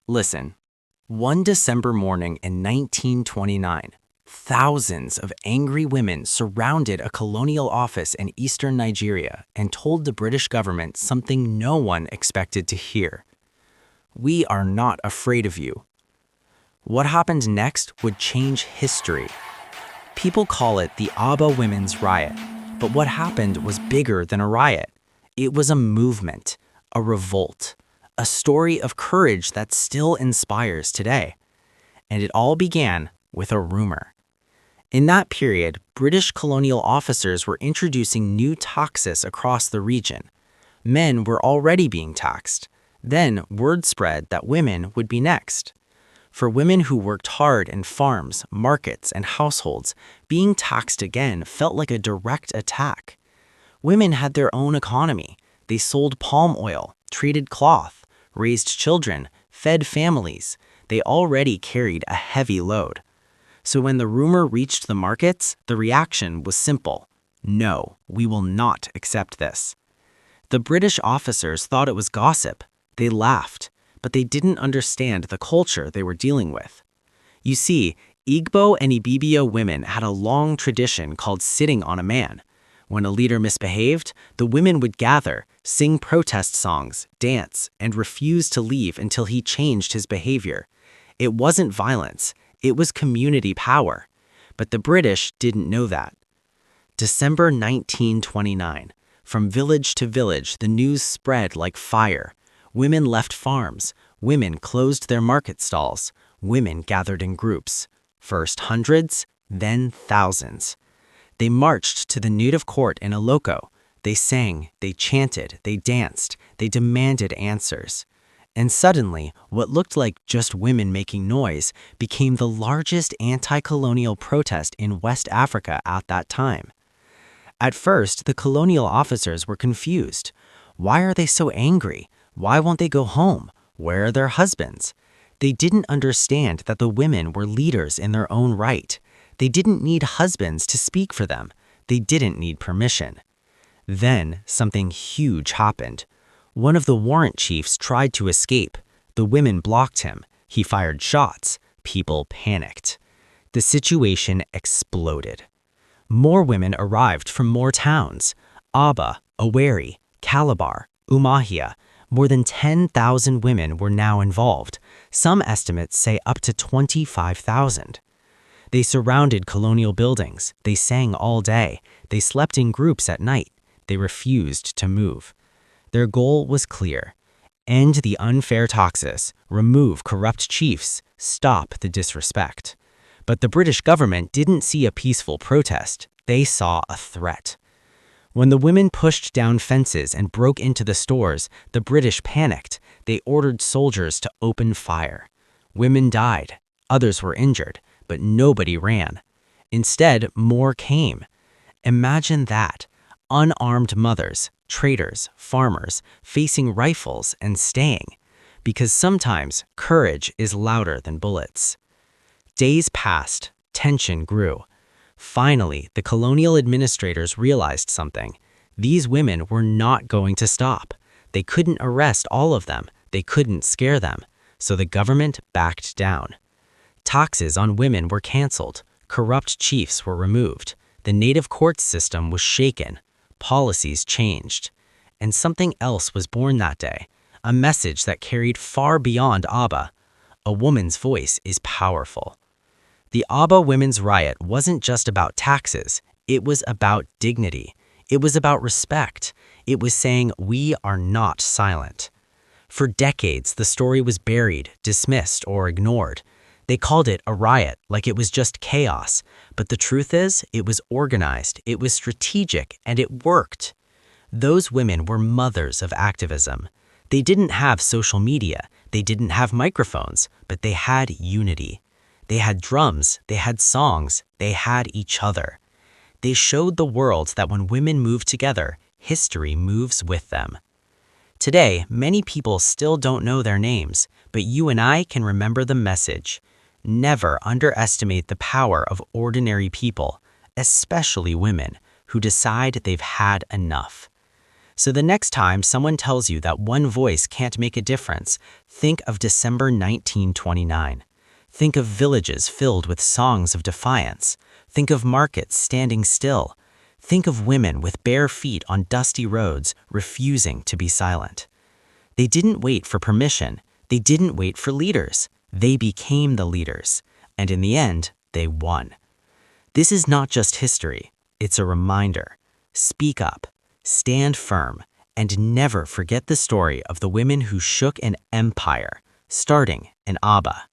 Listen, one December morning in 1929, thousands of angry women surrounded a colonial office in eastern Nigeria and told the British government something no one expected to hear. "We are not afraid of you." What happened next would change history. People call it the Aba Women's Riot, but what happened was bigger than a riot. It was a movement, a revolt, a story of courage that still inspires today. And it all began with a rumor. In that period, British colonial officers were introducing new taxes across the region. Men were already being taxed. Then word spread that women would be next. For women who worked hard in farms, markets, and households, being taxed again felt like a direct attack. Women had their own economy. They sold palm oil, treated cloth, raised children, fed families. They already carried a heavy load. So when the rumor reached the markets, the reaction was simple. No, we will not accept this. The British officers thought it was gossip. They laughed, but they didn't understand the culture they were dealing with. You see, Igbo and Ibibio women had a long tradition called sitting on a man. When a leader misbehaved, the women would gather, sing protest songs, dance, and refuse to leave until he changed his behavior. It wasn't violence, it was community power. But the British didn't know that. December 1929. From village to village, the news spread like fire. Women left farms. Women closed their market stalls. Women gathered in groups. First hundreds, then thousands. They marched to the native court in Iloko. They sang, they chanted, they danced, they demanded answers. And suddenly, what looked like just women making noise became the largest anti-colonial protest in West Africa at that time. At first, the colonial officers were confused. Why are they so angry? Why won't they go home? Where are their husbands? They didn't understand that the women were leaders in their own right. They didn't need husbands to speak for them. They didn't need permission. Then something huge happened. One of the warrant chiefs tried to escape. The women blocked him. He fired shots. People panicked. The situation exploded. More women arrived from more towns. Aba, Owerri, Calabar, Umuahia. More than 10,000 women were now involved. Some estimates say up to 25,000. They surrounded colonial buildings. They sang all day. They slept in groups at night. They refused to move. Their goal was clear: end the unfair taxes, remove corrupt chiefs, stop the disrespect. But the British government didn't see a peaceful protest. They saw a threat. When the women pushed down fences and broke into the stores, the British panicked. They ordered soldiers to open fire. Women died. Others were injured. But nobody ran. Instead, more came. Imagine that. Unarmed mothers, traders, farmers, facing rifles and staying. Because sometimes courage is louder than bullets. Days passed. Tension grew. Finally, the colonial administrators realized something. These women were not going to stop. They couldn't arrest all of them. They couldn't scare them. So the government backed down. Taxes on women were canceled. Corrupt chiefs were removed. The native court system was shaken. Policies changed. And something else was born that day, a message that carried far beyond Aba. A woman's voice is powerful. The Aba Women's Riot wasn't just about taxes. It was about dignity. It was about respect. It was saying we are not silent. For decades, the story was buried, dismissed, or ignored. They called it a riot, like it was just chaos. But the truth is, it was organized, it was strategic, and it worked. Those women were mothers of activism. They didn't have social media, they didn't have microphones, but they had unity. They had drums, they had songs, they had each other. They showed the world that when women move together, history moves with them. Today, many people still don't know their names, but you and I can remember the message. Never underestimate the power of ordinary people, especially women, who decide they've had enough. So the next time someone tells you that one voice can't make a difference, think of December 1929. Think of villages filled with songs of defiance. Think of markets standing still. Think of women with bare feet on dusty roads refusing to be silent. They didn't wait for permission. They didn't wait for leaders. They became the leaders. And in the end, they won. This is not just history. It's a reminder. Speak up, stand firm, and never forget the story of the women who shook an empire, starting in Aba.